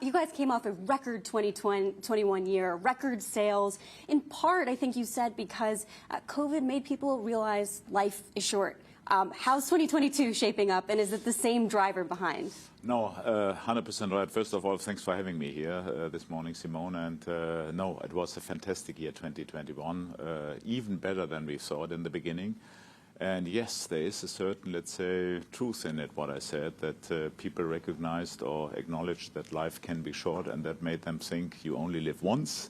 You guys came off a record 2021 year, record sales, in part, I think you said, because COVID made people realize life is short. How's 2022 shaping up, and is it the same driver behind? No, 100% right. First of all, thanks for having me here this morning, Simone. And no, it was a fantastic year, 2021, even better than we thought in the beginning. And yes, there is a certain, let's say, truth in it, what I said, that people recognized or acknowledged that life can be short, and that made them think you only live once.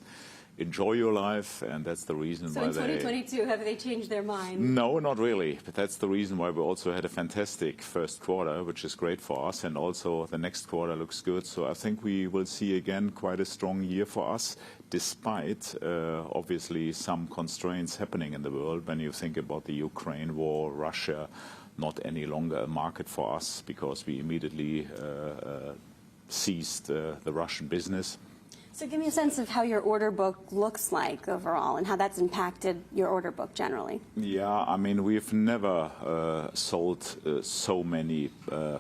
Enjoy your life, and that's the reason why they... So in 2022, have they changed their mind? No, not really. But that's the reason why we also had a fantastic first quarter, which is great for us, and also the next quarter looks good. So I think we will see again quite a strong year for us, despite obviously some constraints happening in the world. When you think about the Ukraine war, Russia, not any longer a market for us because we immediately ceased the Russian business. So give me a sense of how your order book looks like overall and how that's impacted your order book generally. Yeah, I mean, we've never sold so many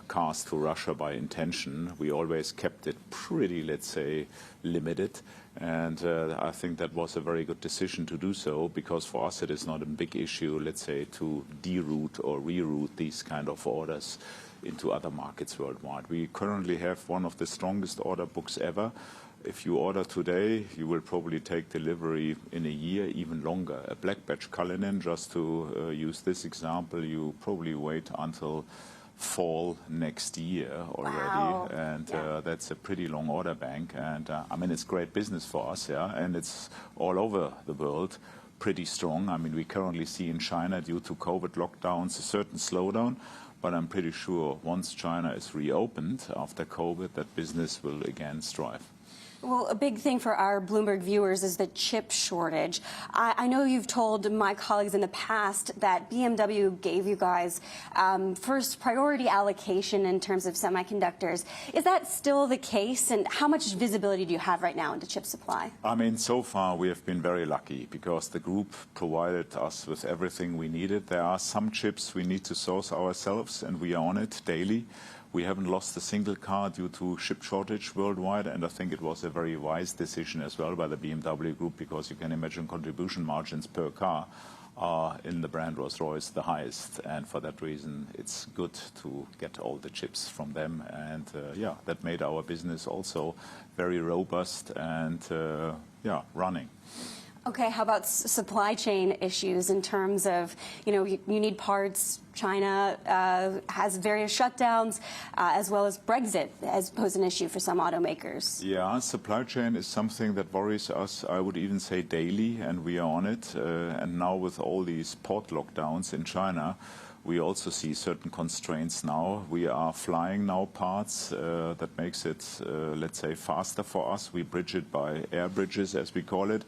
cars to Russia by intention. We always kept it pretty, let's say, limited. And I think that was a very good decision to do so, because for us it is not a big issue, let's say, to deroute or reroute these kind of orders into other markets worldwide. We currently have one of the strongest order books ever. If you order today, you will probably take delivery in a year, even longer. A black batch Cullinan, just to use this example, you probably wait until fall next year already. Wow. And that's a pretty long order bank. And I mean, it's great business for us, yeah, and it's all over the world, pretty strong. I mean, we currently see in China, due to COVID lockdowns, a certain slowdown. But I'm pretty sure once China is reopened after COVID, that business will again strive. Well, a big thing for our Bloomberg viewers is the chip shortage. I know you've told my colleagues in the past that BMW gave you guys first priority allocation in terms of semiconductors. Is that still the case? And how much visibility do you have right now into chip supply? I mean, so far we have been very lucky because the group provided us with everything we needed. There are some chips we need to source ourselves, and we are on it daily. We haven't lost a single car due to chip shortage worldwide, and I think it was a very wise decision as well by the BMW Group, because you can imagine contribution margins per car are in the brand Rolls-Royce the highest, and for that reason it's good to get all the chips from them, and yeah, that made our business also very robust and yeah, running. Okay, how about supply chain issues in terms of, you need parts? China has various shutdowns, as well as Brexit has posed an issue for some automakers. Yeah, supply chain is something that worries us, I would even say daily, and we are on it. And now with all these port lockdowns in China, we also see certain constraints now. We are flying now parts that makes it, let's say, faster for us. We bridge it by air bridges, as we call it.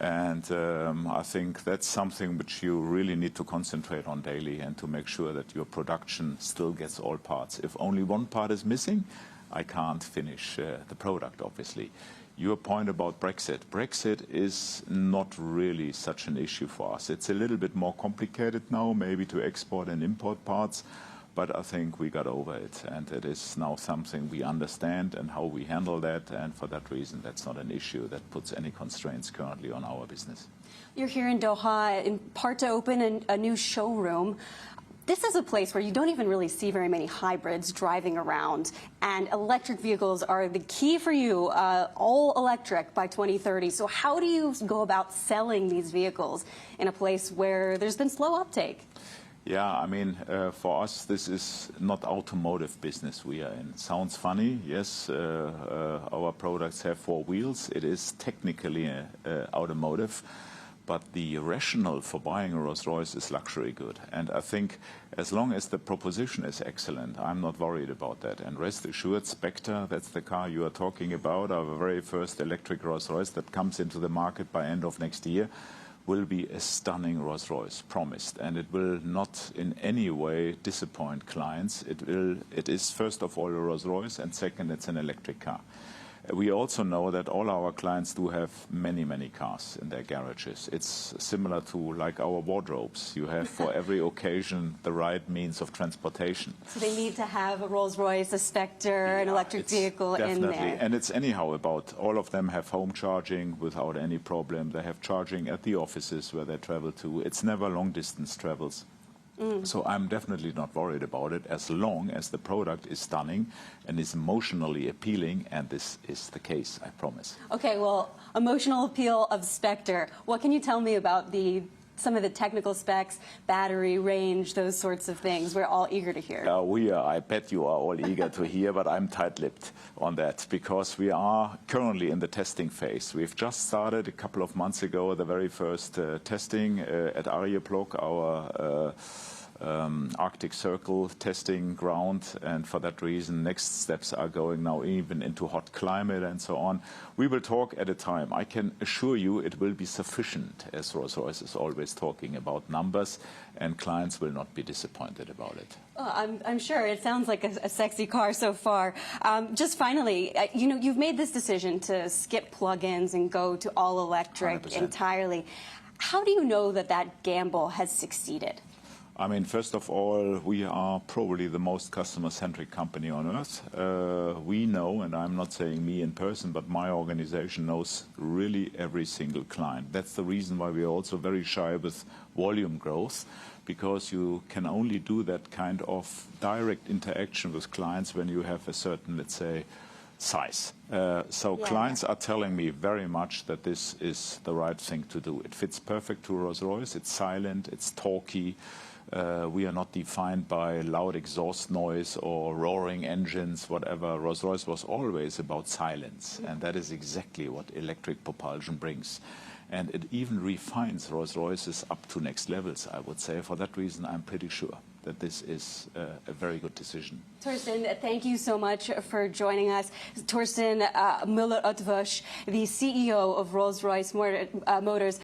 And I think that's something which you really need to concentrate on daily, and to make sure that your production still gets all parts. If only one part is missing, I can't finish the product, obviously. Your point about Brexit. Brexit is not really such an issue for us. It's a little bit more complicated now, maybe to export and import parts. But I think we got over it, and it is now something we understand and how we handle that, and for that reason that's not an issue that puts any constraints currently on our business. You're here in Doha in part to open a new showroom. This is a place where you don't even really see very many hybrids driving around, and electric vehicles are the key for you, all electric by 2030. So how do you go about selling these vehicles in a place where there's been slow uptake? Yeah, I mean, for us, this is not automotive business we are in. Sounds funny, yes, our products have four wheels. It is technically automotive, but the rationale for buying a Rolls-Royce is luxury good. And I think as long as the proposition is excellent, I'm not worried about that. And rest assured, Spectre, that's the car you are talking about, our very first electric Rolls-Royce that comes into the market by end of next year, will be a stunning Rolls-Royce, promised, and it will not in any way disappoint clients. It is first of all a Rolls-Royce, and second, it's an electric car. We also know that all our clients do have many, many cars in their garages. It's similar to like our wardrobes. You have for every occasion the right means of transportation. So they need to have a Rolls-Royce, a Spectre, an electric vehicle in there. And it's anyhow about all of them have home charging without any problem. They have charging at the offices where they travel to. It's never long distance travels. So I'm definitely not worried about it as long as the product is stunning and is emotionally appealing, and this is the case, I promise. Okay, well, emotional appeal of Spectre. What can you tell me about some of the technical specs, battery range, those sorts of things? We're all eager to hear. I bet you are all eager to hear, but I'm tight-lipped on that because we are currently in the testing phase. We've just started a couple of months ago the very first testing at Arjeplog, our Arctic Circle testing ground, and for that reason next steps are going now even into hot climate and so on. We will talk at a time. I can assure you it will be sufficient, as Rolls-Royce is always talking about numbers, and clients will not be disappointed about it. Oh, I'm sure. It sounds like a sexy car so far. Just finally, you've made this decision to skip plug-ins and go to all electric 100%. Entirely. How do you know that that gamble has succeeded? I mean, first of all, we are probably the most customer-centric company on earth. We know, and I'm not saying me in person, but my organization knows really every single client. That's the reason why we are also very shy with volume growth, because you can only do that kind of direct interaction with clients when you have a certain, let's say, size. Clients are telling me very much that this is the right thing to do. It fits perfect to Rolls-Royce. It's silent, it's talky. We are not defined by loud exhaust noise or roaring engines, whatever. Rolls-Royce was always about silence, and that is exactly what electric propulsion brings. And it even refines Rolls-Royces up to next levels, I would say. For that reason, I'm pretty sure that this is a very good decision. Torsten, thank you so much for joining us. Torsten Müller-Ötvös, the CEO of Rolls-Royce Motors.